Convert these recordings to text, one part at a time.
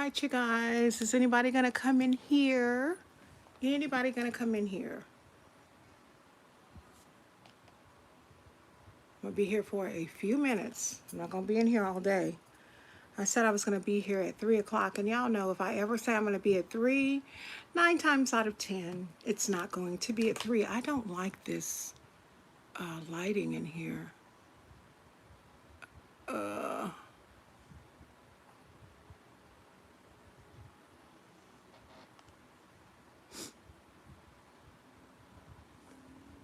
right, you guys. Is anybody going to come in here? Anybody going to come in here? I'm going to be here for a few minutes. I'm not going to be in here all day. I said I was going to be here at 3 o'clock, and y'all know if I ever say I'm going to be at 3, 9 times out of 10, it's not going to be at 3. I don't like this lighting in here.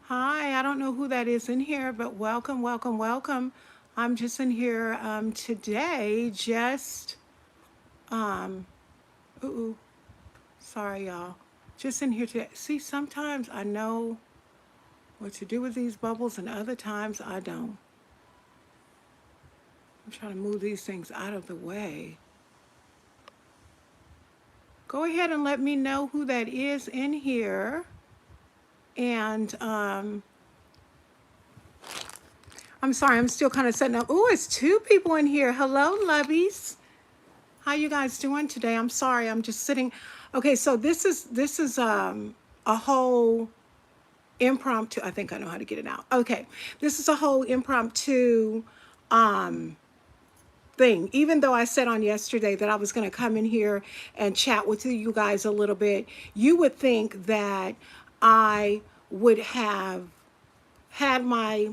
Hi, I don't know who that is in here, but welcome, welcome, welcome. I'm just in here today, just, ooh, sorry, y'all. Just in here today. See, sometimes I know what to do with these bubbles, and other times I don't. I'm trying to move these things out of the way. Go ahead and let me know who that is in here. And, I'm sorry, I'm still kind of setting up. Ooh, it's 2 people in here. Hello, lovies. How you guys doing today? I'm sorry, I'm just sitting. Okay, so this is a whole impromptu. I think I know how to get it out. Okay, this is a whole impromptu thing. Even though I said on yesterday that I was going to come in here and chat with you guys a little bit, you would think that I would have had my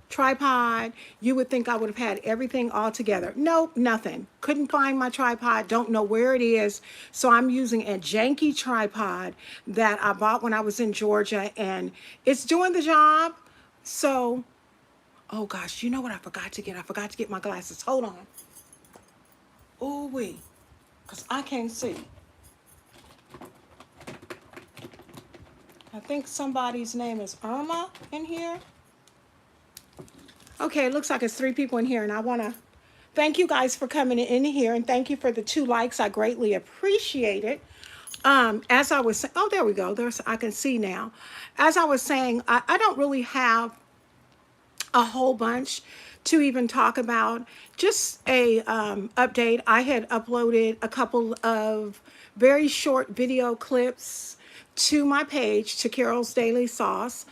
tripod. You would think I would have had everything all together. Nope, nothing. Couldn't find my tripod. Don't know where it is. So I'm using a janky tripod that I bought when I was in Georgia, and it's doing the job. So, oh gosh, you know what I forgot to get? I forgot to get my glasses. Hold on. Ooh wee, because I can't see. I think somebody's name is Irma in here. Okay, it looks like it's 3 people in here, and I want to thank you guys for coming in here, and thank you for the 2 likes. I greatly appreciate it. As I was saying, oh, there we go. I can see now. As I was saying, I don't really have a whole bunch to even talk about. Just a update. I had uploaded a couple of very short video clips to my page, to Carol's Daily Sauce.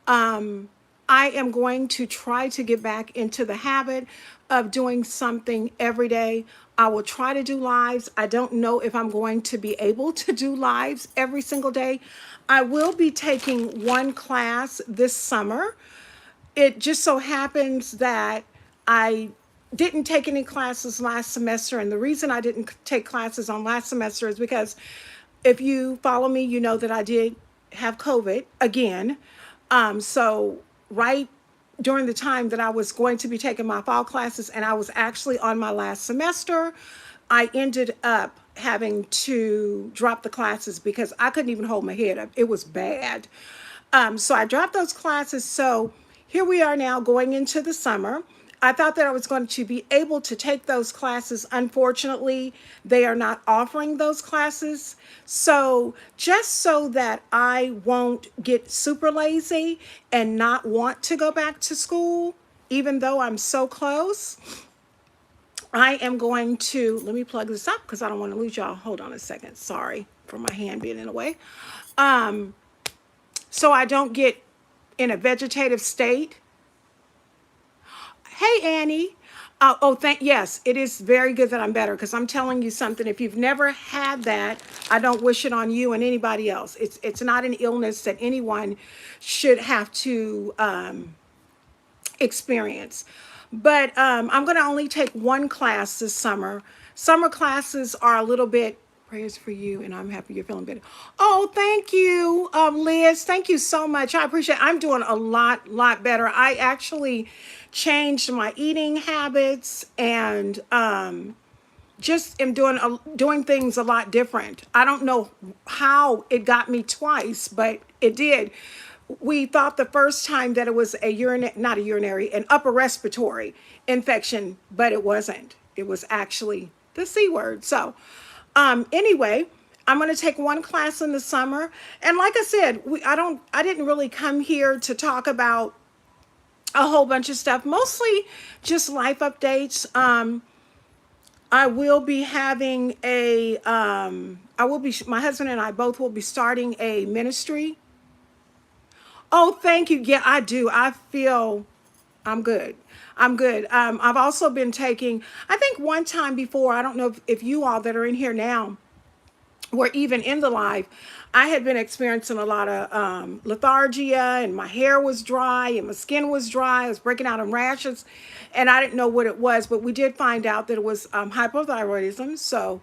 I am going to try to get back into the habit of doing something every day. I will try to do lives. I don't know if I'm going to be able to do lives every single day. I will be taking one class this summer. It just so happens that I didn't take any classes last semester, and the reason I didn't take classes on last semester is because if you follow me, you know that I did have COVID again. So right during the time that I was going to be taking my fall classes, and I was actually on my last semester, I ended up having to drop the classes because I couldn't even hold my head up. It was bad. So I dropped those classes. So here we are now going into the summer. I thought that I was going to be able to take those classes. Unfortunately, they are not offering those classes. So just so that I won't get super lazy and not want to go back to school, even though I'm so close, I am going to, let me plug this up because I don't want to lose y'all. Hold on a second. Sorry for my hand being in the way. So I don't get in a vegetative state. Hey, Annie. Yes, it is very good that I'm better, because I'm telling you something. If you've never had that, I don't wish it on you and anybody else. It's not an illness that anyone should have to experience. But I'm going to only take one class this summer. Summer classes are a little bit, prayers for you, and I'm happy you're feeling better. Oh, thank you, Liz. Thank you so much. I appreciate it. I'm doing a lot better. I actually changed my eating habits, and just am doing things a lot different. I don't know how it got me twice, but it did. We thought the first time that it was an upper respiratory infection, but it wasn't. It was actually the C word. So anyway, I'm going to take one class in the summer. And like I said, I didn't really come here to talk about a whole bunch of stuff, mostly just life updates. I will be having my husband and I both will be starting a ministry. Oh, thank you. Yeah, I do. I feel I'm good. I'm good. I've also been taking, I think one time before, I don't know if you all that are in here now were even in the live, I had been experiencing a lot of lethargia, and my hair was dry and my skin was dry. I was breaking out in rashes, and I didn't know what it was, but we did find out that it was hypothyroidism. So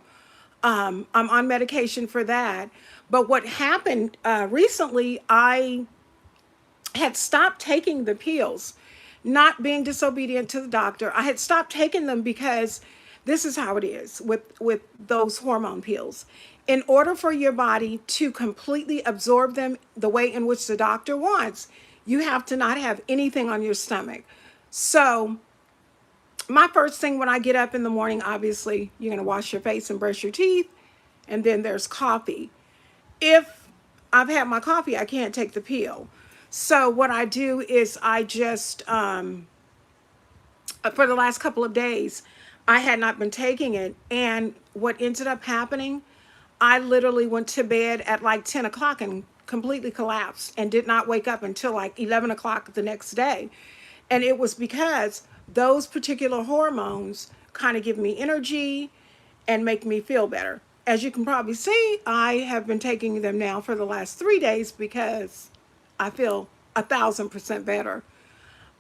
I'm on medication for that. But what happened recently, I had stopped taking the pills, not being disobedient to the doctor. I had stopped taking them because this is how it is with those hormone pills. In order for your body to completely absorb them the way in which the doctor wants, you have to not have anything on your stomach. So my first thing when I get up in the morning, obviously, you're going to wash your face and brush your teeth, and then there's coffee. If I've had my coffee, I can't take the pill. So what I do is I just, for the last couple of days, I had not been taking it. And what ended up happening, I literally went to bed at like 10 o'clock and completely collapsed and did not wake up until like 11 o'clock the next day. And it was because those particular hormones kind of give me energy and make me feel better. As you can probably see, I have been taking them now for the last 3 days because I feel 1,000% better.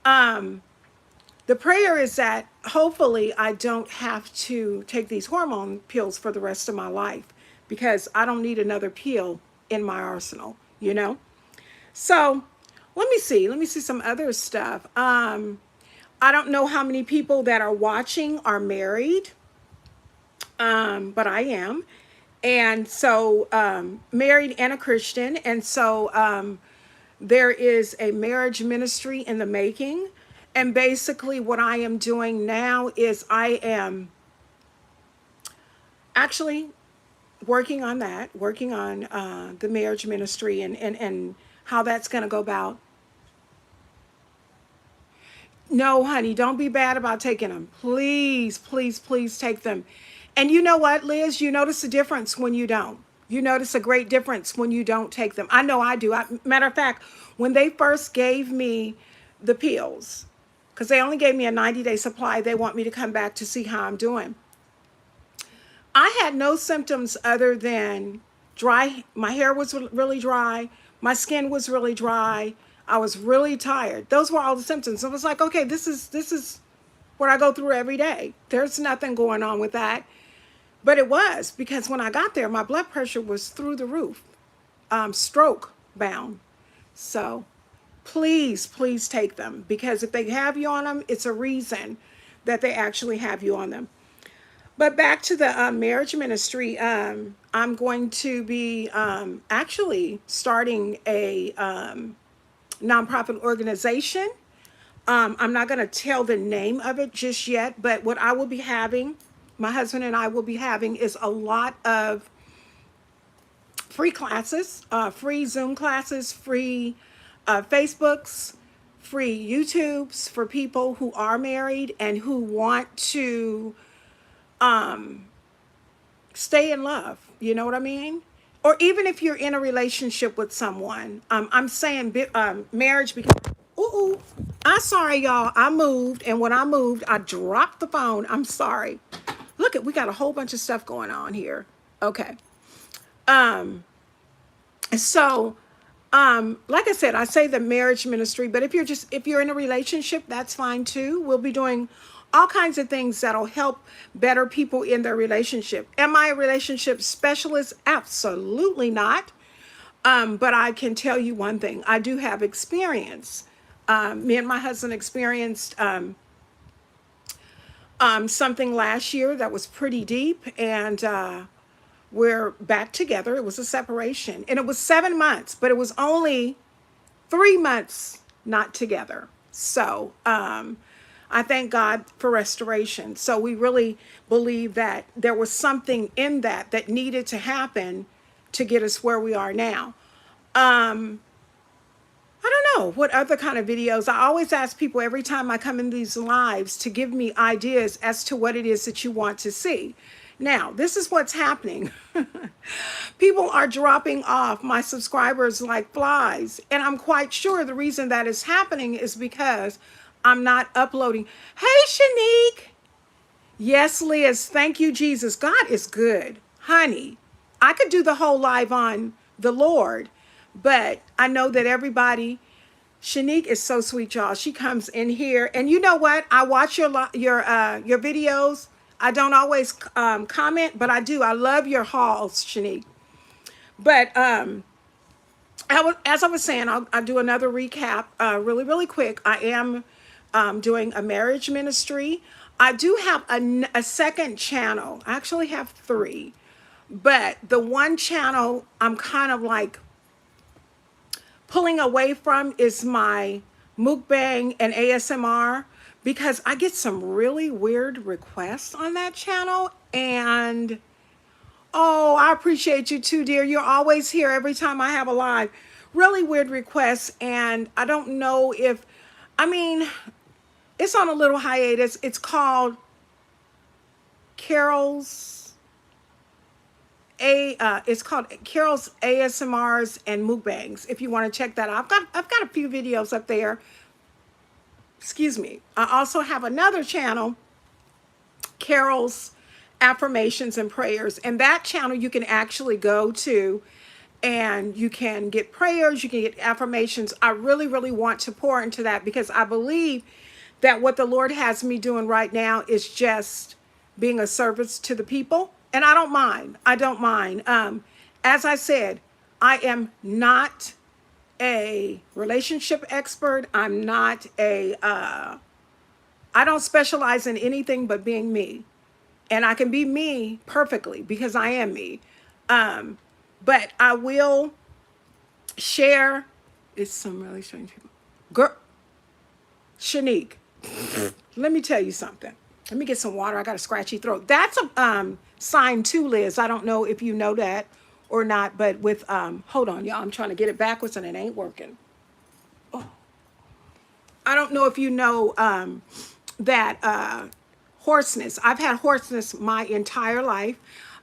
The prayer is that hopefully I don't have to take these hormone pills for the rest of my life, because I don't need another pill in my arsenal, you know? So let me see. Let me see some other stuff. I don't know how many people that are watching are married, but I am. And so married and a Christian. And so there is a marriage ministry in the making. And basically what I am doing now is I am actually working on that, working on the marriage ministry and how that's going to go about. No, honey, don't be bad about taking them. Please, please, please take them. And you know what, Liz? You notice a difference when you don't. You notice a great difference when you don't take them. I know I do. Matter of fact, when they first gave me the pills, because they only gave me a 90-day supply, they want me to come back to see how I'm doing. I had no symptoms other than dry. My hair was really dry. My skin was really dry. I was really tired. Those were all the symptoms. I was like, okay, this is what I go through every day. There's nothing going on with that. But it was, because when I got there, my blood pressure was through the roof, stroke bound. So please, please take them, because if they have you on them, it's a reason that they actually have you on them. But back to the marriage ministry, I'm going to be actually starting a nonprofit organization. I'm not going to tell the name of it just yet, but what I will be having, my husband and I will be having, is a lot of free classes, free Zoom classes, free Facebooks, free YouTubes for people who are married and who want to stay in love. You know what I mean? Or even if you're in a relationship with someone, I'm saying marriage, because, ooh, I'm sorry, y'all. I moved, and when I moved, I dropped the phone. I'm sorry. Look, we got a whole bunch of stuff going on here. Okay. So, like I said, I say the marriage ministry, but if you're in a relationship, that's fine too. We'll be doing all kinds of things that'll help better people in their relationship. Am I a relationship specialist? Absolutely not. But I can tell you one thing. I do have experience. Me and my husband experienced something last year that was pretty deep, and we're back together. It was a separation, and it was 7 months, but it was only 3 months not together. So I thank God for restoration. So we really believe that there was something in that needed to happen to get us where we are now. I I don't know what other kind of videos. I always ask people every time I come in these lives to give me ideas as to what it is that you want to see. Now, this is what's happening. People are dropping off my subscribers like flies. And I'm quite sure the reason that is happening is because I'm not uploading. Hey, Shanique. Yes, Liz. Thank you, Jesus. God is good. Honey, I could do the whole live on the Lord, but I know that everybody, Shanique is so sweet, y'all. She comes in here, and you know what? I watch your videos. I don't always comment, but I do. I love your hauls, Shanique. But as I was saying, I'll do another recap really, really quick. I am doing a marriage ministry. I do have a second channel. I actually have three. But the one channel I'm kind of like pulling away from is my mukbang and ASMR, because I get some really weird requests on that channel. And oh, I appreciate you too, dear. You're always here every time I have a live. Really weird requests. And I don't know if, I mean, it's on a little hiatus. It's called Carol's it's called Carol's ASMRs and mukbangs. If you want to check that out, I've got a few videos up there. Excuse me. I also have another channel, Carol's Affirmations and Prayers, and that channel you can actually go to and you can get prayers, you can get affirmations. I really, really want to pour into that, because I believe that what the Lord has me doing right now is just being a service to the people. And I don't mind. I don't mind. As I said, I am not a relationship expert. I'm not I don't specialize in anything but being me. And I can be me perfectly because I am me. But I will share. It's some really strange people. Girl, Shanique, let me tell you something. Let me get some water. I got a scratchy throat. That's a sign too, Liz. I don't know if you know that or not, but with, hold on, y'all. I'm trying to get it backwards and it ain't working. Oh. I don't know if you know that hoarseness. I've had hoarseness my entire life.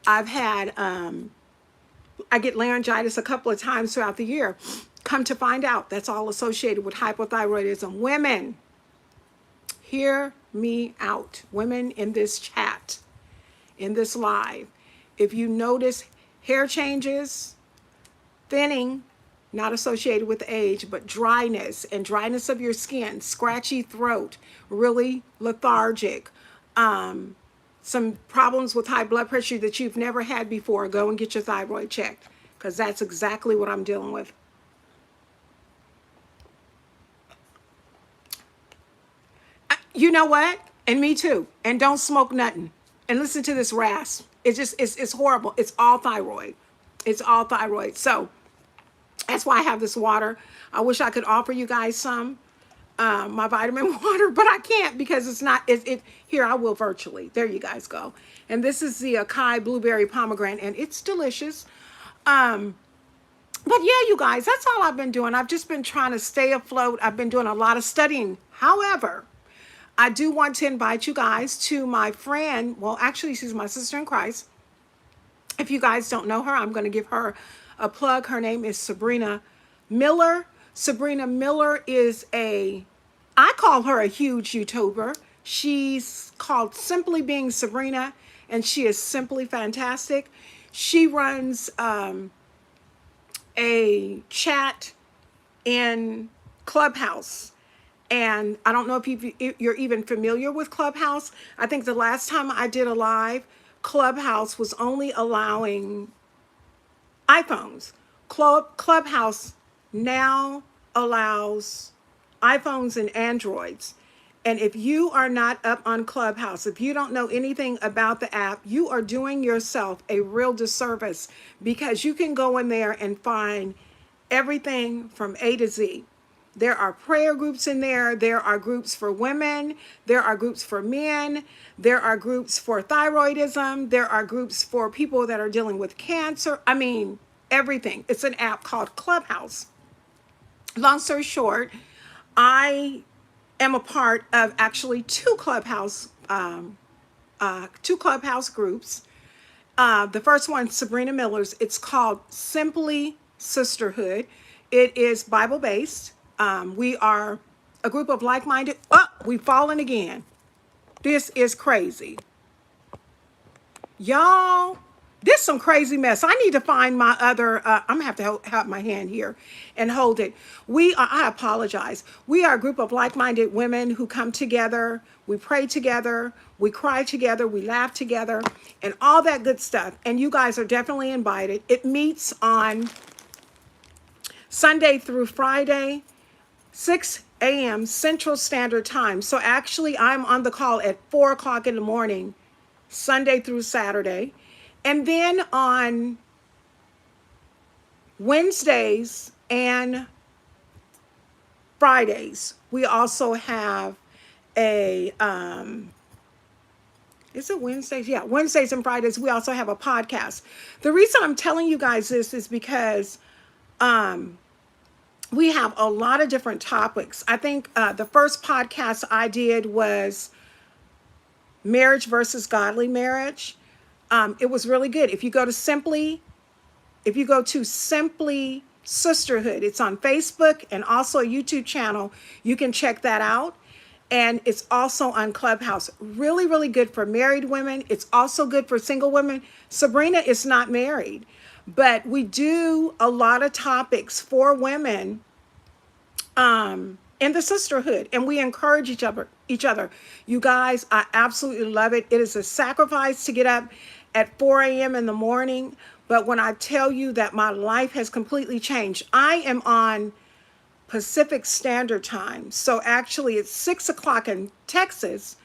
I've had, I get laryngitis a couple of times throughout the year. Come to find out, that's all associated with hypothyroidism. Women, hear me out. Women in this chat, in this live, if you notice hair changes, thinning, not associated with age, but dryness and dryness of your skin, scratchy throat, really lethargic, some problems with high blood pressure that you've never had before, go and get your thyroid checked, because that's exactly what I'm dealing with. You know what? And me too. And don't smoke nothing. And listen to this rasp. It's just, it's horrible. It's all thyroid. It's all thyroid. So that's why I have this water. I wish I could offer you guys some, my vitamin water, but I can't because it's not, here, I will virtually. There you guys go. And this is the Acai Blueberry Pomegranate, and it's delicious. But yeah, you guys, that's all I've been doing. I've just been trying to stay afloat. I've been doing a lot of studying. However, I do want to invite you guys to my friend. Well, actually, she's my sister in Christ. If you guys don't know her, I'm going to give her a plug. Her name is Sabrina Miller. Sabrina Miller is I call her a huge YouTuber. She's called Simply Being Sabrina, and she is simply fantastic. She runs a chat in Clubhouse. And I don't know if you're even familiar with Clubhouse. I think the last time I did a live, Clubhouse was only allowing iPhones. Clubhouse now allows iPhones and Androids. And if you are not up on Clubhouse, if you don't know anything about the app, you are doing yourself a real disservice, because you can go in there and find everything from A to Z. There are prayer groups in there. There are groups for women. There are groups for men. There are groups for thyroidism. There are groups for people that are dealing with cancer. I mean, everything. It's an app called Clubhouse. Long story short, I am a part of actually two clubhouse groups. The first one, Sabrina Miller's. It's called Simply Sisterhood. It is Bible based. We are a group of like-minded. Oh, we've fallen again. This is crazy. Y'all, this some crazy mess. I need to find my other, I'm gonna have to have my hand here and hold it. I apologize. We are a group of like-minded women who come together, we pray together, we cry together, we laugh together, and all that good stuff. And you guys are definitely invited. It meets on Sunday through Friday, 6 a.m. Central Standard Time. So actually, I'm on the call at 4 o'clock in the morning, Sunday through Saturday. And then on Wednesdays and Fridays, we also have a, is it Wednesdays? Yeah, Wednesdays and Fridays, we also have a podcast. The reason I'm telling you guys this is because we have a lot of different topics. I think the first podcast I did was marriage versus godly marriage. It was really good. If you go to Simply Sisterhood, it's on Facebook and also a YouTube channel. You can check that out. And it's also on Clubhouse. Really, really good for married women. It's also good for single women. Sabrina is not married, but we do a lot of topics for women in the sisterhood, and we encourage each other. You guys, I absolutely love it. It is a sacrifice to get up at 4 a.m. in the morning, but when I tell you that my life has completely changed, I am on Pacific Standard Time. So actually it's 6 o'clock in Texas,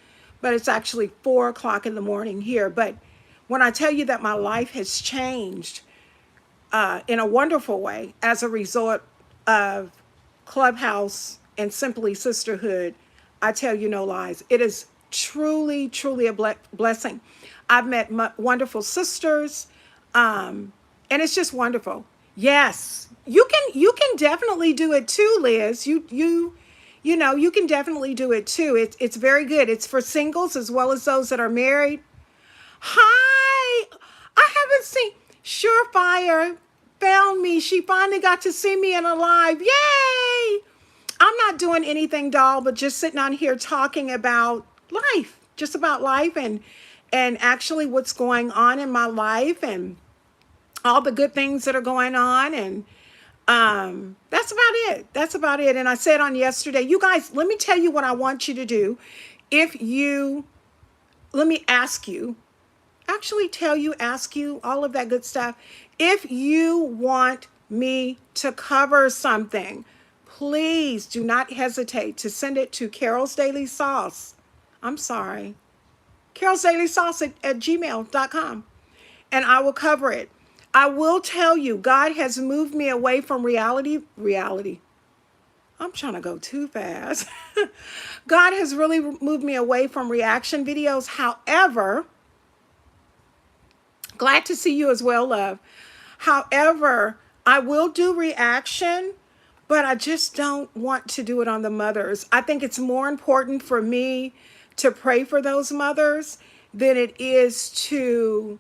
but it's actually 4 o'clock in the morning here. But when I tell you that my life has changed in a wonderful way as a result of Clubhouse and Simply Sisterhood, I tell you no lies. It is truly, truly a blessing. I've met wonderful sisters, and it's just wonderful. Yes, you can definitely do it too, Liz. You can definitely do it too. It's very good. It's for singles as well as those that are married. Hi, I haven't seen Surefire found me. She finally got to see me in a live. Yay! I'm not doing anything, doll, but just sitting on here talking about life, just about life and actually what's going on in my life and all the good things that are going on. And that's about it. That's about it. And I said on yesterday, you guys, let me tell you what I want you to do. Let me ask you, actually tell you, ask you, all of that good stuff. If you want me to cover something, please do not hesitate to send it to Carol's Daily Sauce. I'm sorry. Carol's Daily Sauce at gmail.com. And I will cover it. I will tell you, God has moved me away from reality. I'm trying to go too fast. God has really moved me away from reaction videos. However, glad to see you as well, love. However, I will do reaction, but I just don't want to do it on the mothers. I think it's more important for me to pray for those mothers than it is to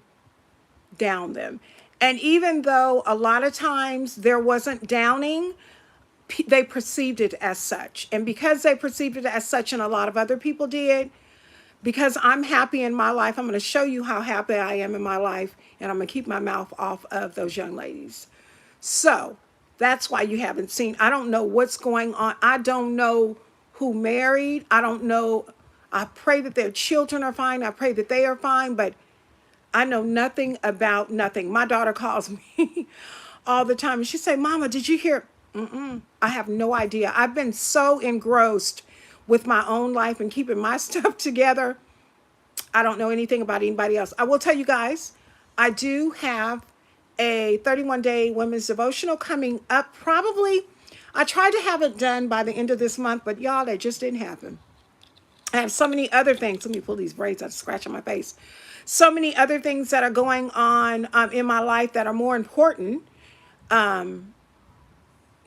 down them. And even though a lot of times there wasn't downing, they perceived it as such. And because they perceived it as such, and a lot of other people did, because I'm happy in my life, I'm going to show you how happy I am in my life, and I'm going to keep my mouth off of those young ladies. So that's why you haven't seen. I don't know what's going on. I don't know who married. I don't know. I pray that their children are fine. I pray that they are fine, but I know nothing about nothing. My daughter calls me all the time and she say, Mama, did you hear? I have no idea. I've been so engrossed with my own life and keeping my stuff together. I don't know anything about anybody else. I will tell you guys, I do have a 31-day women's devotional coming up. Probably, I tried to have it done by the end of this month, but y'all, that just didn't happen. I have so many other things. Let me pull these braids out, scratching my face. So many other things that are going on in my life that are more important.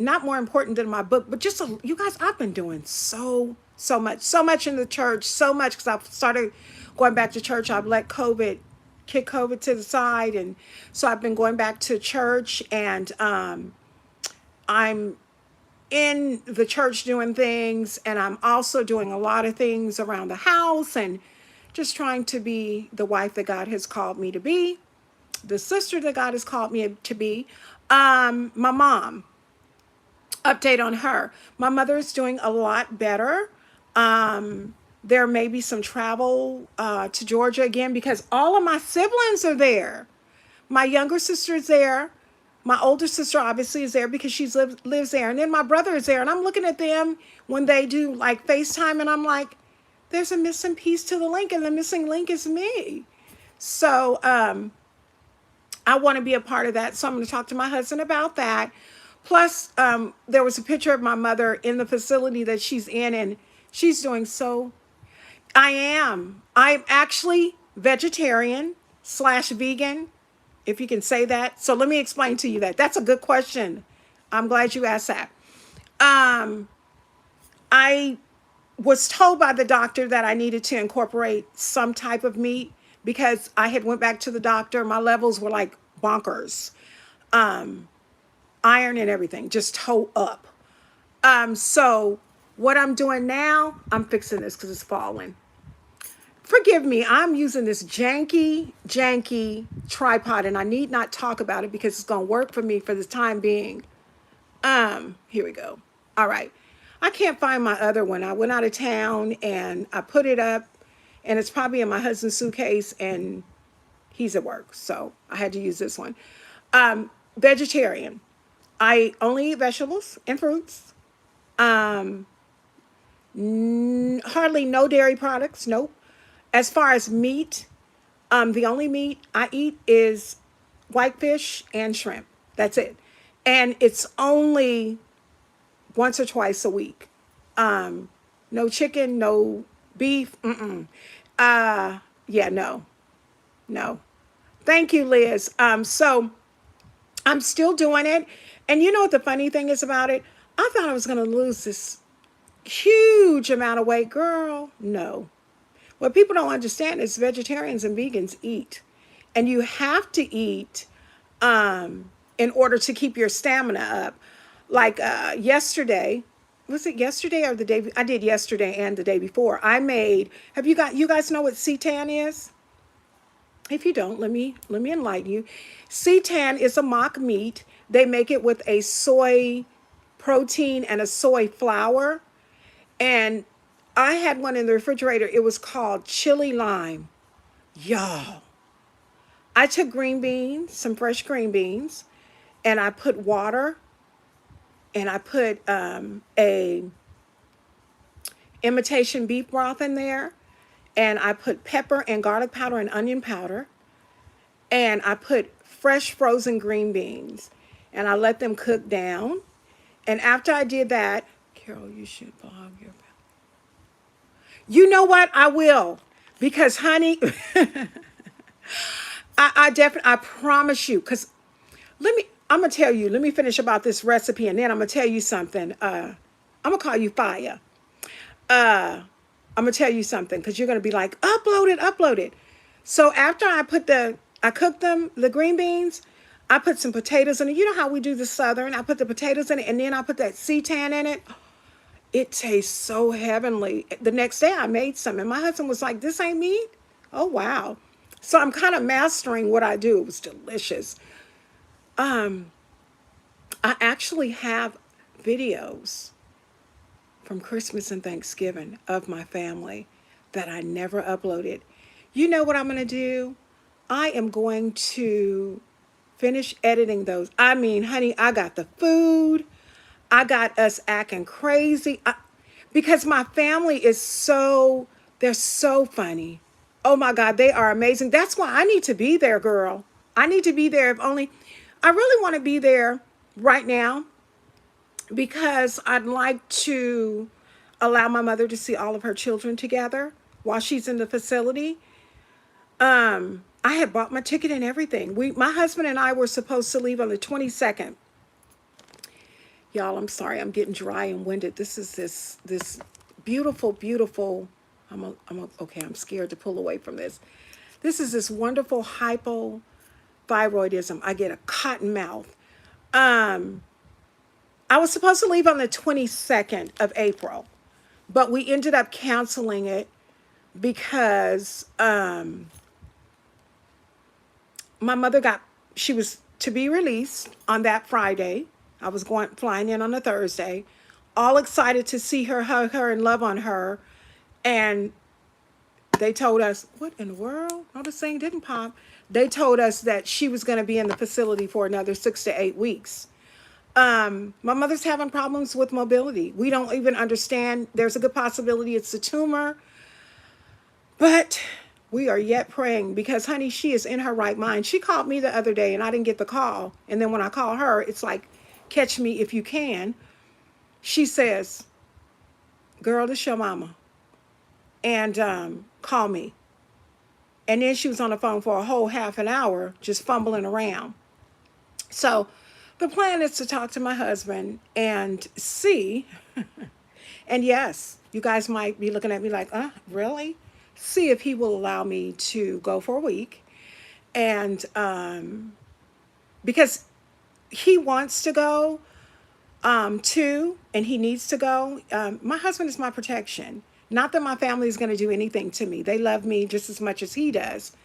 not more important than my book, but just you guys, I've been doing so much in the church, so much because I've started going back to church. I've let COVID kick COVID to the side, and so I've been going back to church, and I'm in the church doing things, and I'm also doing a lot of things around the house and just trying to be the wife that God has called me to be, the sister that God has called me to be. My mom, update on her. My mother is doing a lot better. There may be some travel to Georgia again because all of my siblings are there. My younger sister is there. My older sister obviously is there because she lives there. And then my brother is there. And I'm looking at them when they do like FaceTime, and I'm like, there's a missing piece to the link, and the missing link is me. So I want to be a part of that. So I'm going to talk to my husband about that. Plus, there was a picture of my mother in the facility that she's in, and she's doing so. I'm actually vegetarian / vegan, if you can say that. So let me explain to you that. That's a good question. I'm glad you asked that. I was told by the doctor that I needed to incorporate some type of meat because I had went back to the doctor. My levels were like bonkers. Iron and everything, just toe up. So what I'm doing now, I'm fixing this because it's falling. Forgive me, I'm using this janky tripod, and I need not talk about it because it's going to work for me for the time being. Here we go. All right. I can't find my other one. I went out of town and I put it up, and it's probably in my husband's suitcase, and he's at work. So I had to use this one. Vegetarian. I only eat vegetables and fruits. Hardly no dairy products. Nope. As far as meat, the only meat I eat is whitefish and shrimp. That's it. And it's only once or twice a week. No chicken, no beef. Yeah, no. Thank you, Liz. So I'm still doing it. And you know what the funny thing is about it? I thought I was going to lose this huge amount of weight. Girl, no. What people don't understand is vegetarians and vegans eat. And you have to eat in order to keep your stamina up. Like yesterday, was it yesterday or the day? I did yesterday and the day before. I made, you guys know what chattin is? If you don't, let me enlighten you. Chattin is a mock meat. They make it with a soy protein and a soy flour. And I had one in the refrigerator. It was called chili lime. Y'all. I took green beans, some fresh green beans, and I put water, and I put a imitation beef broth in there, and I put pepper and garlic powder and onion powder, and I put fresh frozen green beans, and I let them cook down. And after I did that, Carol, you should blog your. You know what? I will, because honey, I definitely, I promise you, because I'm going to tell you, let me finish about this recipe, and then I'm going to tell you something. I'm going to call you Fire. I'm going to tell you something, because you're going to be like, upload it. So after I cooked them, the green beans, I put some potatoes in it. You know how we do the Southern? I put the potatoes in it, and then I put that chattin in it. It tastes so heavenly. The next day I made some, and my husband was like, this ain't meat? Oh, wow. So I'm kind of mastering what I do. It was delicious. I actually have videos from Christmas and Thanksgiving of my family that I never uploaded. You know what I'm going to do? I am going to finish editing those. I mean, honey, I got the food. I got us acting crazy. Because my family is they're so funny. Oh my God, they are amazing. That's why I need to be there, girl. I need to be there if only, I really want to be there right now because I'd like to allow my mother to see all of her children together while she's in the facility. I had bought my ticket and everything. My husband and I were supposed to leave on the 22nd. Y'all, I'm sorry. I'm getting dry and winded. This beautiful, beautiful. Okay. I'm scared to pull away from this. This is this wonderful hypothyroidism. I get a cotton mouth. Um, I was supposed to leave on the 22nd of April, but we ended up canceling it because my mother she was to be released on that Friday. I was flying in on a Thursday, all excited to see her, hug her, and love on her. And they told us, what in the world? No, this thing didn't pop. They told us that she was going to be in the facility for another 6 to 8 weeks. My mother's having problems with mobility. We don't even understand. There's a good possibility it's a tumor, but we are yet praying because, honey, she is in her right mind. She called me the other day and I didn't get the call. And then when I call her, it's like, catch me if you can. She says, girl, this your mama. And call me. And then she was on the phone for a whole half an hour just fumbling around. So the plan is to talk to my husband and see. And yes, you guys might be looking at me like, really? See if he will allow me to go for a week. And because he wants to go too, and he needs to go. My husband is my protection. Not that my family is going to do anything to me. They love me just as much as he does.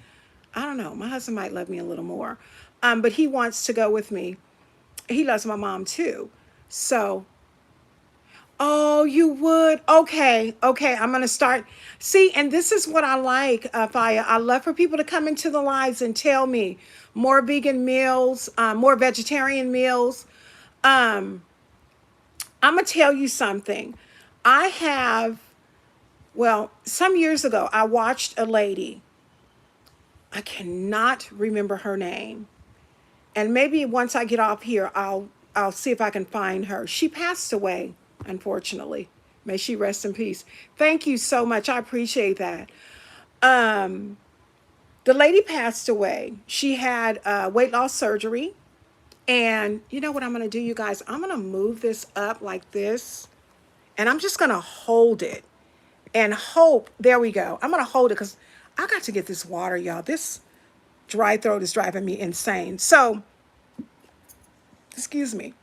I don't know. My husband might love me a little more. But he wants to go with me. He loves my mom too. So, oh, you would? Okay. Okay. I'm going to start. See, and this is what I like, Faya. I love for people to come into the lives and tell me more vegan meals, more vegetarian meals. I'm going to tell you something. Some years ago, I watched a lady. I cannot remember her name. And maybe once I get off here, I'll see if I can find her. She passed away, unfortunately. May she rest in peace. Thank you so much. I appreciate that. The lady passed away. She had weight loss surgery. And you know what I'm going to do, you guys? I'm going to move this up like this. And I'm just going to hold it. And hope, there we go. I'm going to hold it because I got to get this water, y'all. This dry throat is driving me insane. So, excuse me.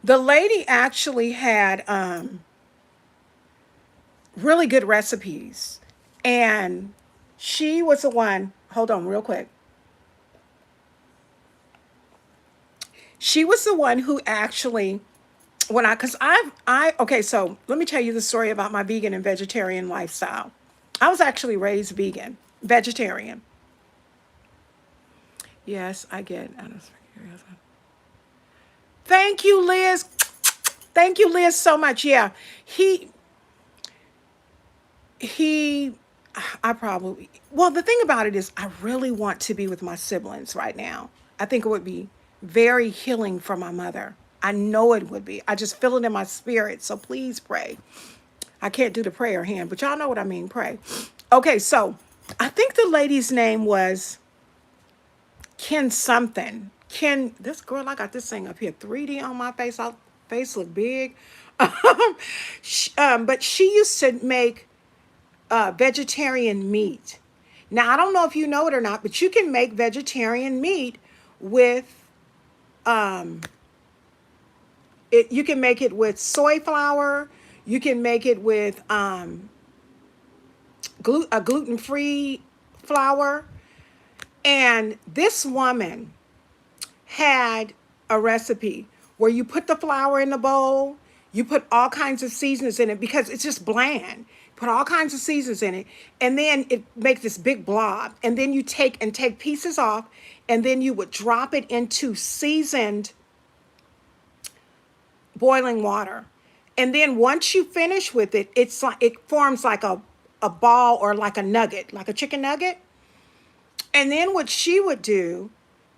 The lady actually had really good recipes. And she was the one, hold on real quick. She was the one who actually, okay, so let me tell you the story about my vegan and vegetarian lifestyle. I was actually raised vegan, vegetarian. Yes, I get. Thank you, Liz. Thank you, Liz, so much. Yeah, the thing about it is I really want to be with my siblings right now. I think it would be very healing for my mother. I know it would be. I just feel it in my spirit. So please pray. I can't do the prayer hand, but y'all know what I mean. Pray. Okay, so I think the lady's name was Ken something. Ken, this girl, I got this thing up here, 3D on my face. My face look big. But she used to make vegetarian meat. Now, I don't know if you know it or not, but you can make vegetarian meat with, you can make it with soy flour. You can make it with a gluten-free flour. And this woman had a recipe where you put the flour in the bowl, you put all kinds of seasonings in it because it's just bland. Put all kinds of seasonings in it, and then it makes this big blob. And then you take pieces off, and then you would drop it into seasoned boiling water. And then once you finish with it, it's like it forms like a ball or like a nugget, like a chicken nugget. And then what she would do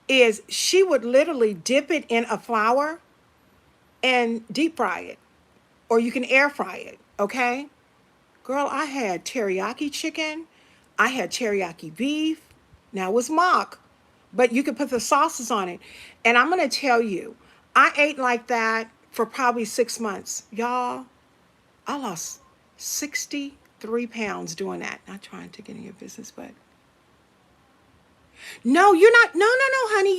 is she would literally dip it in a flour and deep fry it. Or you can air fry it, okay? Girl, I had teriyaki chicken. I had teriyaki beef. Now it was mock, but you could put the sauces on it. And I'm going to tell you, I ate like that for probably 6 months. Y'all, I lost 63 pounds doing that. Not trying to get in your business, but no, you're not. No, no, no, honey.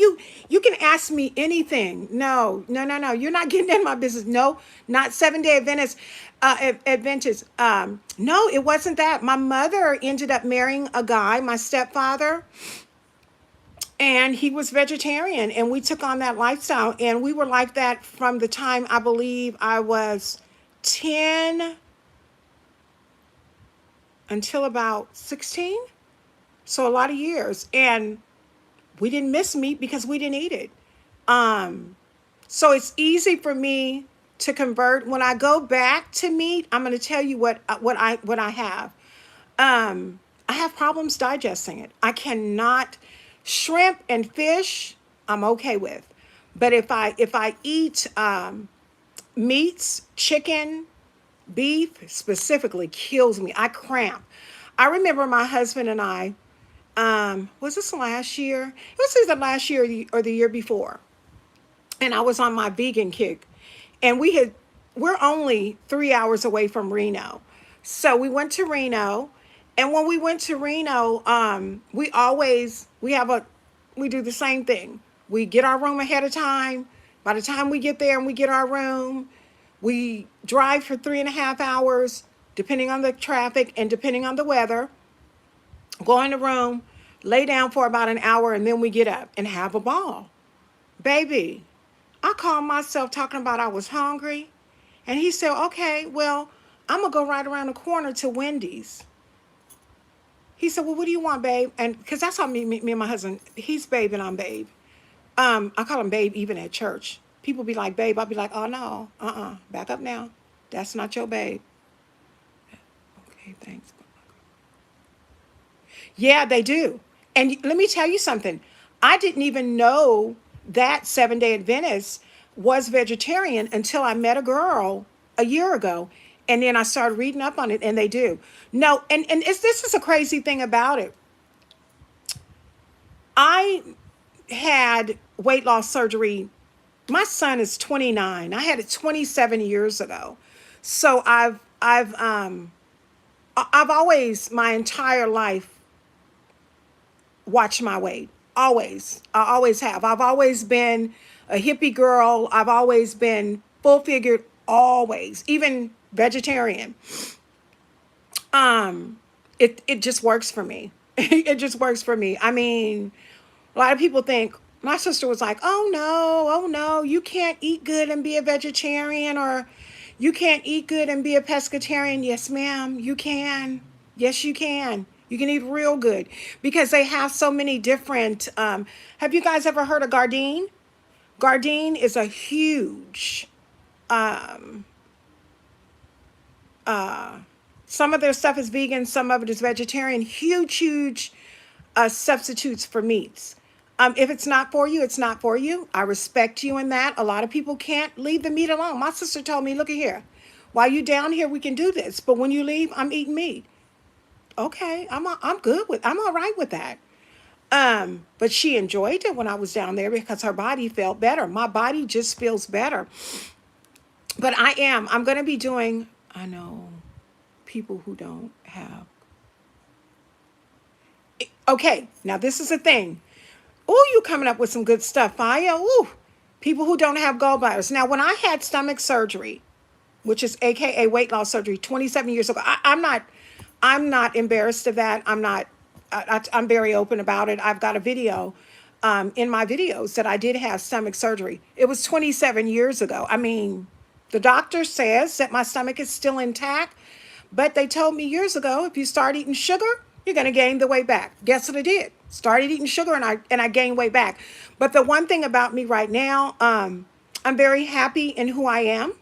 You can ask me anything. No, no, no, no. You're not getting in my business. No, not 7 Day Adventist. Adventist. No, it wasn't that. My mother ended up marrying a guy, my stepfather, and he was vegetarian, and we took on that lifestyle, and we were like that from the time I believe I was 10 until about 16. So a lot of years, and we didn't miss meat because we didn't eat it. Um, so it's easy for me to convert. When I go back to meat, I'm going to tell you what I have. I have problems digesting it. I cannot. Shrimp and fish, I'm okay with, but if I eat meats, chicken, beef specifically kills me. I cramp. I remember my husband and I. Was this last year? It was either last year or the year before, and I was on my vegan kick, and we're only 3 hours away from Reno, so we went to Reno, and when we went to Reno, we do the same thing. We get our room ahead of time. By the time we get there and we get our room, we drive for 3.5 hours, depending on the traffic and depending on the weather. Go in the room, lay down for about an hour, and then we get up and have a ball. Baby, I called myself talking about I was hungry. And he said, okay, well, I'm going to go right around the corner to Wendy's. He said, well, what do you want, babe? And because that's how me and my husband, he's babe and I'm babe. I call him babe even at church. People be like, babe. I'll be like, oh, no, back up now. That's not your babe. Okay, thanks. Yeah, they do. And let me tell you something. I didn't even know that 7 Day Adventist was vegetarian until I met a girl a year ago. And then I started reading up on it, and they do. No, and this is a crazy thing about it. I had weight loss surgery. My son is 29. I had it 27 years ago. So I've always my entire life watched my weight. Always. I always have. I've always been a hippie girl. I've always been full figured, always, even vegetarian. It just works for me. It just works for me. I mean, a lot of people think my sister was like, oh no, you can't eat good and be a vegetarian, or you can't eat good and be a pescatarian. Yes, ma'am, you can. Yes, you can. You can eat real good because they have so many different. Have you guys ever heard of Gardein? Gardein is a huge. Um, some of their stuff is vegan, some of it is vegetarian. Huge substitutes for meats. If it's not for you, it's not for you. I respect you in that. A lot of people can't leave the meat alone. My sister told me, look at here. While you down here, we can do this. But when you leave, I'm eating meat. Okay, I'm good with, I'm all right with that. But she enjoyed it when I was down there because her body felt better. My body just feels better. But I'm going to be doing, I know, people who don't have. Okay, now this is a thing. Oh, you coming up with some good stuff, Faya. Ooh, people who don't have gallbladders. Now, when I had stomach surgery, which is AKA weight loss surgery, 27 years ago, I'm not embarrassed of that. I'm very open about it. I've got a video in my videos that I did have stomach surgery. It was 27 years ago. I mean, the doctor says that my stomach is still intact, but they told me years ago, if you start eating sugar, you're going to gain the weight back. Guess what I did? Started eating sugar and I gained weight back. But the one thing about me right now, I'm very happy in who I am.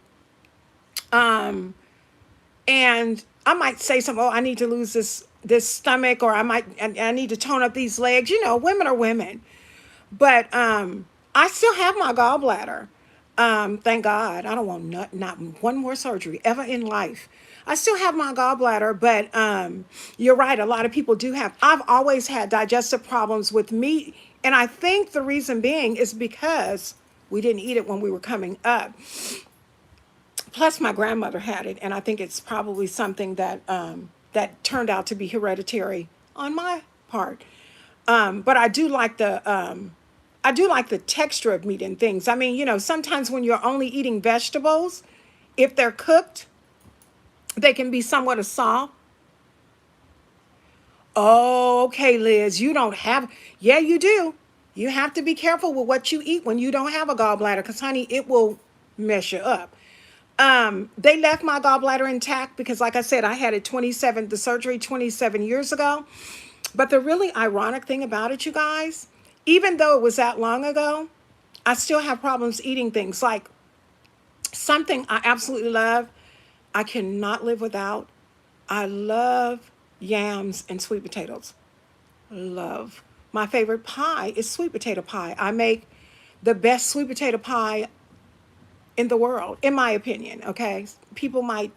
And I might say something, oh, I need to lose this stomach, or I need to tone up these legs. You know, women are women. But I still have my gallbladder. Thank God. I don't want not one more surgery ever in life. I still have my gallbladder, but you're right. A lot of people do have. I've always had digestive problems with meat. And I think the reason being is because We didn't eat it when we were coming up. Plus, my grandmother had it, and I think it's probably something that that turned out to be hereditary on my part. But I do like the texture of meat and things. I mean, sometimes when you're only eating vegetables, if they're cooked, they can be somewhat of soft. Oh, okay, Liz, you don't have, yeah, you do. You have to be careful with what you eat when you don't have a gallbladder, because, honey, it will mess you up. They left my gallbladder intact because, like I said, I had it the surgery 27 years ago. But the really ironic thing about it, you guys, even though it was that long ago, I still have problems eating things like something I absolutely love, I cannot live without. I love yams and sweet potatoes. Love. My favorite pie is sweet potato pie. I make the best sweet potato pie in the world, in my opinion. Okay. People might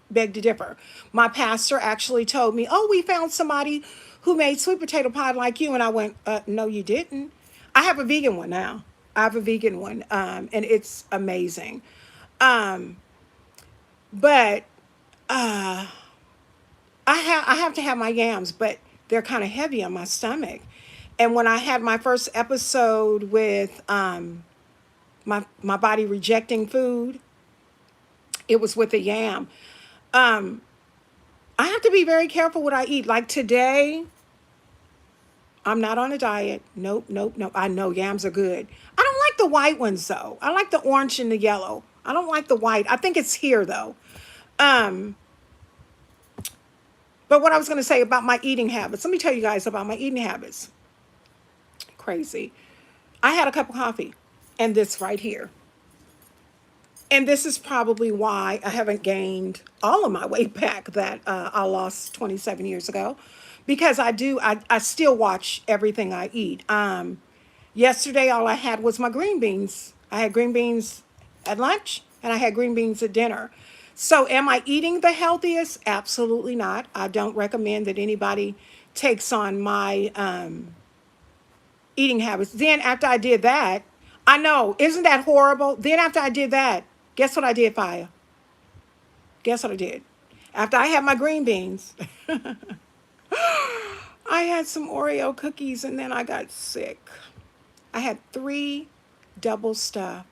beg to differ. My pastor actually told me, "Oh, we found somebody who made sweet potato pie like you." And I went, "No, you didn't." I have a vegan one now. I have a vegan one, and it's amazing. Um, but I have to have my yams, but they're kind of heavy on my stomach. And when I had my first episode with my body rejecting food, it was with a yam. Um, I have to be very careful what I eat. Like today, I'm not on a diet. Nope, nope, nope. I know yams are good. I don't like the white ones though. I like the orange and the yellow. I don't like the white. I think it's here though. Um, but what I was going to say about my eating habits, let me tell you guys about my eating habits. Crazy. I had a cup of coffee and this right here. And this is probably why I haven't gained all of my weight back that I lost 27 years ago. Because I still watch everything I eat. Yesterday, all I had was my green beans. I had green beans at lunch and I had green beans at dinner. So, am I eating the healthiest? Absolutely not. I don't recommend that anybody takes on my eating habits. Then, after I did that, I know, isn't that horrible? Then, after I did that, guess what I did, Fire? Guess what I did? After I had my green beans, I had some Oreo cookies and then I got sick. I had 3 double stuffed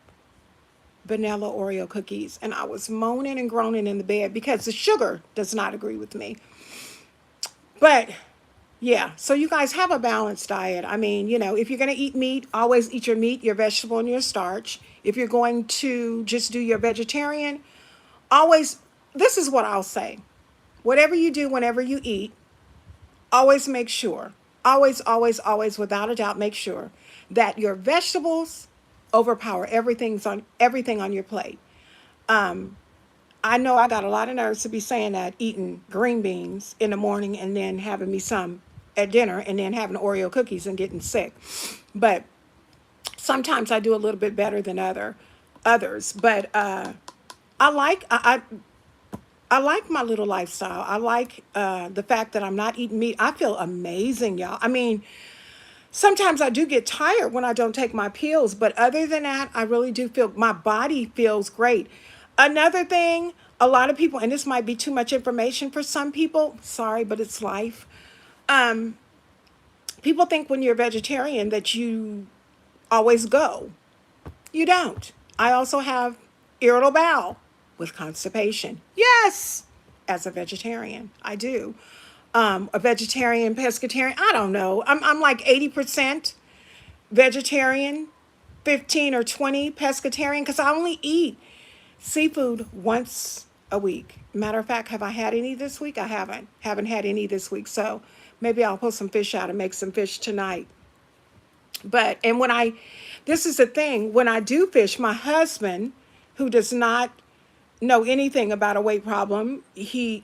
vanilla Oreo cookies and I was moaning and groaning in the bed because the sugar does not agree with me. But yeah, so you guys have a balanced diet. I mean, if you're going to eat meat, always eat your meat, your vegetable, and your starch. If you're going to just do your vegetarian, always, this is what I'll say. Whatever you do, whenever you eat, always make sure, always, always, always, without a doubt, make sure that your vegetables overpower everything on your plate. I know I got a lot of nerves to be saying that, eating green beans in the morning and then having me some at dinner and then having Oreo cookies and getting sick. But sometimes I do a little bit better than others. But I like I like my little lifestyle. I like the fact that I'm not eating meat. I feel amazing, y'all. I mean, sometimes I do get tired when I don't take my pills, but other than that, I really do feel my body feels great. Another thing, a lot of people, and this might be too much information for some people, sorry, but it's life. Um, People think when you're a vegetarian that you always go. You don't. I also have irritable bowel with constipation. Yes, as a vegetarian, I do. A vegetarian, pescatarian, I don't know. I'm like 80% vegetarian, 15 or 20 pescatarian, because I only eat seafood once a week. Matter of fact, have I had any this week? I haven't. Haven't had any this week. So maybe I'll pull some fish out and make some fish tonight. And this is the thing, when I do fish, my husband, who does not know anything about a weight problem, he's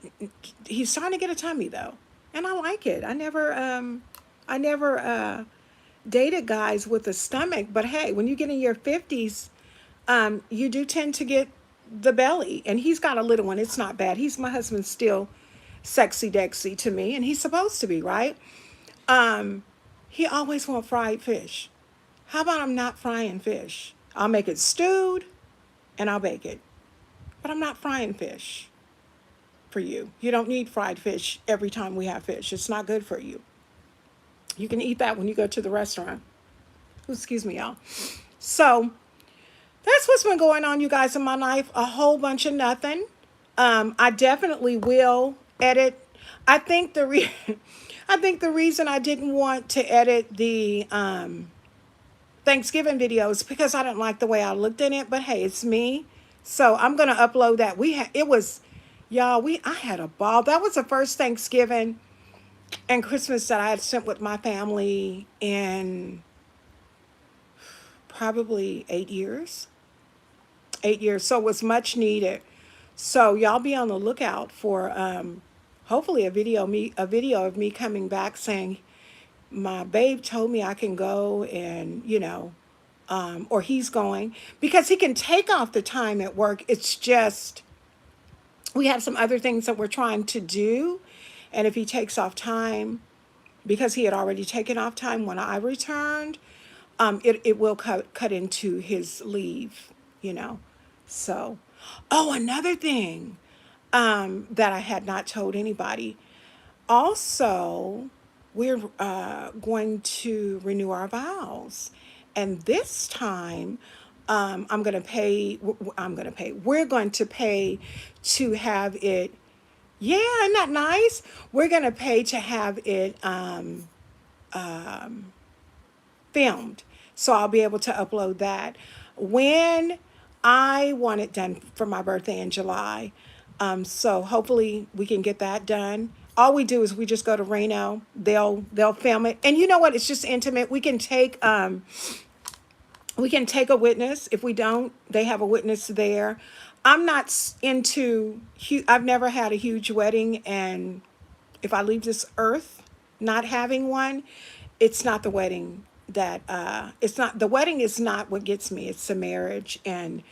starting to get a tummy though. And I like it. I never dated guys with a stomach, but hey, when you get in your 50s, you do tend to get the belly. And he's got a little one. It's not bad. My husband's still sexy Dexy to me, and he's supposed to be, right? He always want fried fish. How about I'm not frying fish? I'll make it stewed and I'll bake it. But I'm not frying fish for you. You don't need fried fish every time we have fish. It's not good for you. You can eat that when you go to the restaurant. Ooh, excuse me, y'all. So that's what's been going on, you guys, in my life. A whole bunch of nothing. I definitely will edit. I think the re- I think the reason I didn't want to edit the Thanksgiving videos because I didn't like the way I looked in it. But hey, it's me, so I'm gonna upload that. It was, y'all. I had a ball. That was the first Thanksgiving and Christmas that I had spent with my family in probably 8 years. 8 years. So it was much needed. So y'all be on the lookout for hopefully a video of me coming back saying my babe told me I can go, and or he's going, because he can take off the time at work. It's just we have some other things that we're trying to do, and if he takes off time, because he had already taken off time when I returned, it will cut into his leave, you know. So, oh, another thing that I had not told anybody. Also, we're going to renew our vows, and this time, I'm going to pay. I'm going to pay. We're going to pay to have it. Yeah, isn't that nice? We're going to pay to have it filmed. So I'll be able to upload that when I want it done for my birthday in July. So hopefully we can get that done. All we do is we just go to Reno. They'll film it, and you know what? It's just intimate. We can take a witness. If we don't, they have a witness there. I'm not into. I've never had a huge wedding, and if I leave this earth not having one, it's not the wedding that it's not the wedding is not what gets me. It's the marriage, and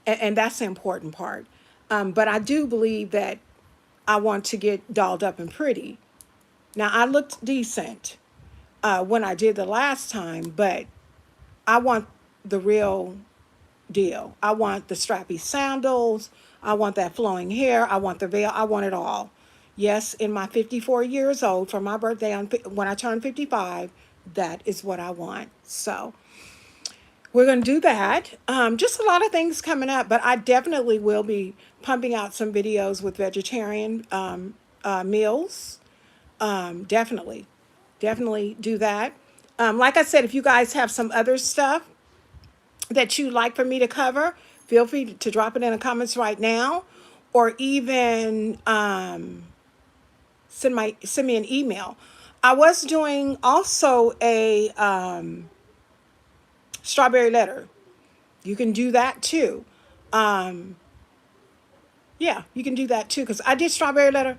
that's the important part. But I do believe that I want to get dolled up and pretty. Now I looked decent when I did the last time, but I want the real deal. I want the strappy sandals. I want that flowing hair. I want the veil. I want it all. Yes, in my 54 years old, for my birthday when I turn 55, that is what I want. So we're going to do that. Just a lot of things coming up, but I definitely will be pumping out some videos with vegetarian meals. Definitely, definitely do that. Like I said, if you guys have some other stuff that you'd like for me to cover, feel free to drop it in the comments right now, or even send me an email. I was doing also a strawberry letter. You can do that too. Um, yeah, you can do that too, because I did strawberry letter.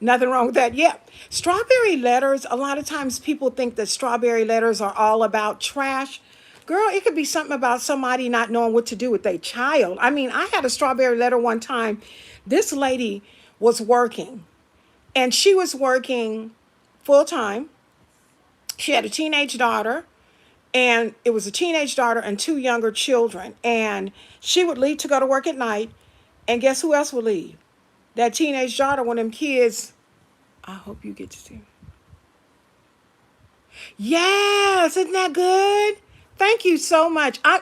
Nothing wrong with that. Yeah. Strawberry letters, a lot of times people think that strawberry letters are all about trash. Girl, it could be something about somebody not knowing what to do with their child. I mean, I had a strawberry letter one time. This lady was working, and she was working full time. She had a teenage daughter, and it was a teenage daughter and two younger children. And she would leave to go to work at night. And guess who else would leave? That teenage daughter, one of them kids. I hope you get to see. Yes, isn't that good? Thank you so much. I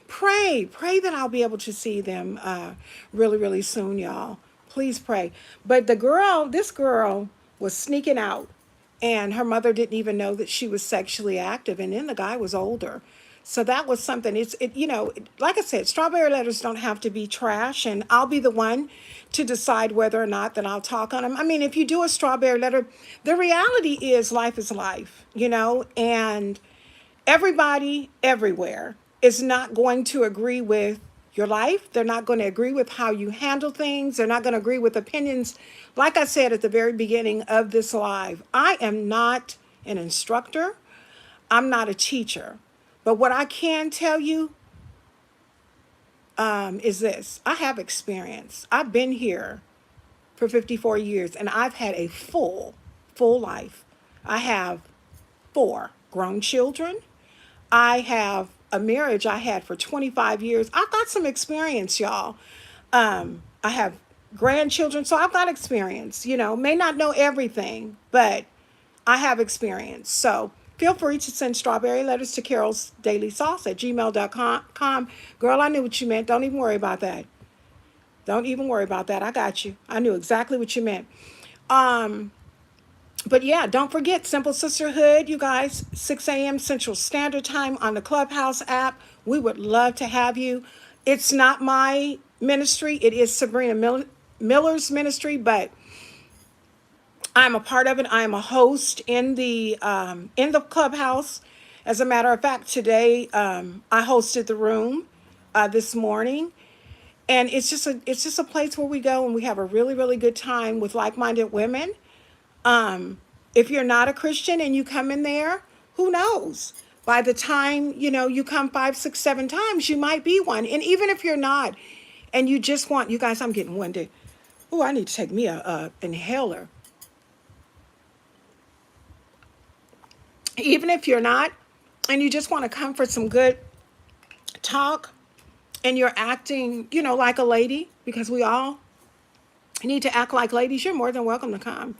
pray that I'll be able to see them really, really soon, y'all. Please pray. But this girl was sneaking out, and her mother didn't even know that she was sexually active. And then the guy was older. So that was something. Like I said, strawberry letters don't have to be trash, and I'll be the one to decide whether or not that I'll talk on them. I mean, if you do a strawberry letter, the reality is life is life, and everybody everywhere is not going to agree with your life. They're not going to agree with how you handle things. They're not going to agree with opinions. Like I said at the very beginning of this live, I am not an instructor. I'm not a teacher. But what I can tell you is this. I have experience. I've been here for 54 years, and I've had a full life. I have 4 grown children. I have a marriage I had for 25 years. I've got some experience, y'all. I have grandchildren, so I've got experience. May not know everything, but I have experience. So feel free to send strawberry letters to Carol's Daily Sauce at gmail.com. Girl, I knew what you meant. Don't even worry about that. Don't even worry about that. I got you. I knew exactly what you meant. But yeah, don't forget Simple Sisterhood, you guys, 6 a.m. Central Standard Time on the Clubhouse app. We would love to have you. It's not my ministry. It is Sabrina Miller's ministry, but I'm a part of it. I am a host in the Clubhouse. As a matter of fact, today I hosted the room this morning, and it's just a place where we go and we have a really really good time with like-minded women. If you're not a Christian and you come in there, who knows? By the time you come 5, 6, 7 times, you might be one. And even if you're not, and you just want, you guys, I'm getting winded. Oh, I need to take me a inhaler. Even if you're not, and you just want to come for some good talk, and you're acting, like a lady, because we all need to act like ladies, you're more than welcome to come.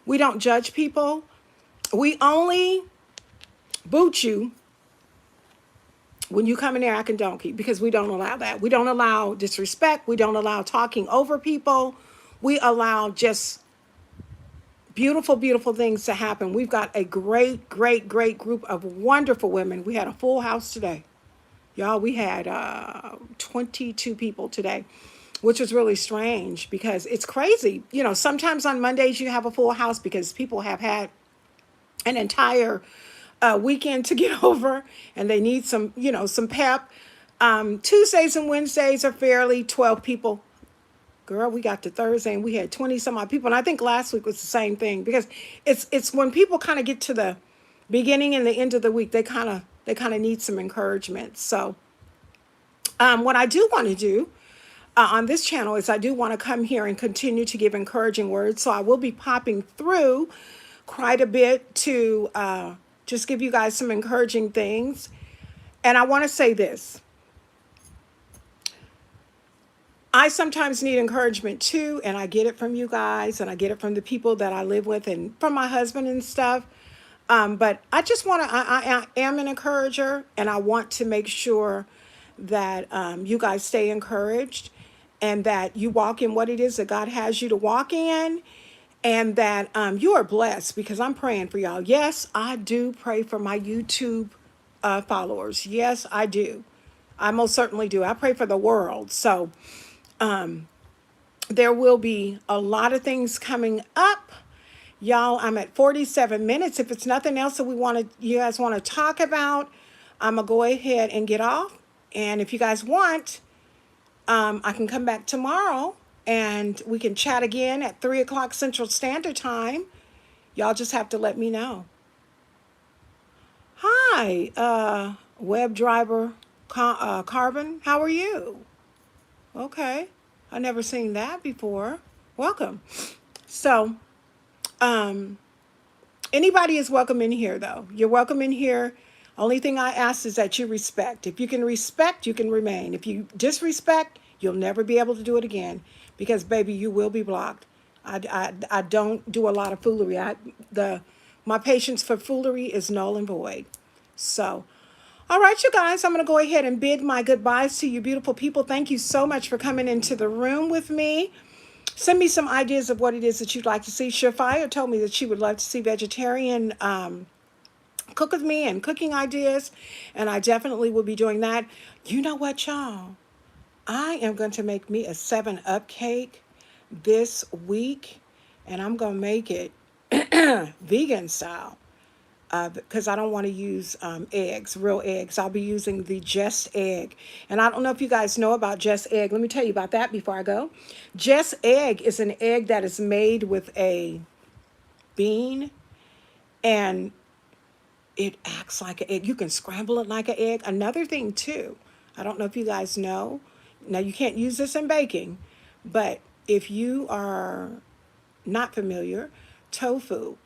We don't judge people. We only boot you when you come in there acting donkey, because we don't allow that. We don't allow disrespect. We don't allow talking over people. We allow just beautiful, beautiful things to happen. We've got a great, great, great group of wonderful women. We had a full house today. Y'all, we had 22 people today, which was really strange because it's crazy. Sometimes on Mondays you have a full house because people have had an entire weekend to get over and they need some pep. Tuesdays and Wednesdays are fairly 12 people. Girl, we got to Thursday and we had 20 some odd people. And I think last week was the same thing because it's when people kind of get to the beginning and the end of the week, they kind of need some encouragement. So what I do want to do on this channel is I do want to come here and continue to give encouraging words. So I will be popping through quite a bit to just give you guys some encouraging things. And I want to say this. I sometimes need encouragement too, and I get it from you guys, and I get it from the people that I live with and from my husband and stuff. But I just want to, I am an encourager, and I want to make sure that you guys stay encouraged and that you walk in what it is that God has you to walk in, and that you are blessed, because I'm praying for y'all. Yes, I do pray for my YouTube followers. Yes, I do. I most certainly do. I pray for the world. So there will be a lot of things coming up. Y'all, I'm at 47 minutes. If it's nothing else that you guys want to talk about, I'm going to go ahead and get off. And if you guys want, I can come back tomorrow and we can chat again at 3 o'clock Central Standard Time. Y'all just have to let me know. Hi, web driver Carbon. How are you? Okay. I've never seen that before. Welcome. So, anybody is welcome in here, though. You're welcome in here. Only thing I ask is that you respect. If you can respect, you can remain. If you disrespect, you'll never be able to do it again, because, baby, you will be blocked. I don't do a lot of foolery. My patience for foolery is null and void. So, all right, you guys, I'm going to go ahead and bid my goodbyes to you beautiful people. Thank you so much for coming into the room with me. Send me some ideas of what it is that you'd like to see. Surefire told me that she would love to see vegetarian cook with me and cooking ideas, and I definitely will be doing that. You know what, y'all? I am going to make me a 7-Up cake this week, and I'm going to make it vegan style. Because I don't want to use eggs, real eggs. I'll be using the Just Egg. And I don't know if you guys know about Just Egg. Let me tell you about that before I go. Just Egg is an egg that is made with a bean, and it acts like an egg. You can scramble it like an egg. Another thing, too, I don't know if you guys know. Now, you can't use this in baking, but if you are not familiar, tofu.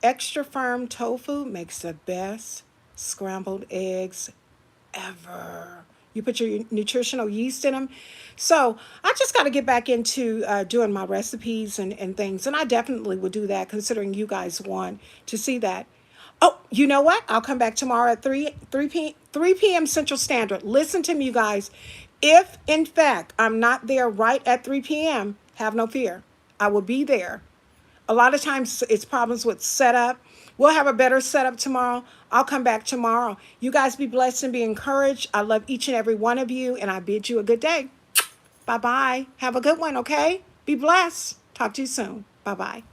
Extra firm tofu makes the best scrambled eggs forever. You put your nutritional yeast in them. So I just got to get back into doing my recipes and things. And I definitely would do that considering you guys want to see that. Oh, you know what? I'll come back tomorrow at 3 p.m. Central Standard. Listen to me, you guys. If, in fact, I'm not there right at 3 p.m., have no fear. I will be there. A lot of times it's problems with setup. We'll have a better setup tomorrow. I'll come back tomorrow. You guys be blessed and be encouraged. I love each and every one of you, and I bid you a good day. Bye-bye. Have a good one, okay? Be blessed. Talk to you soon. Bye-bye.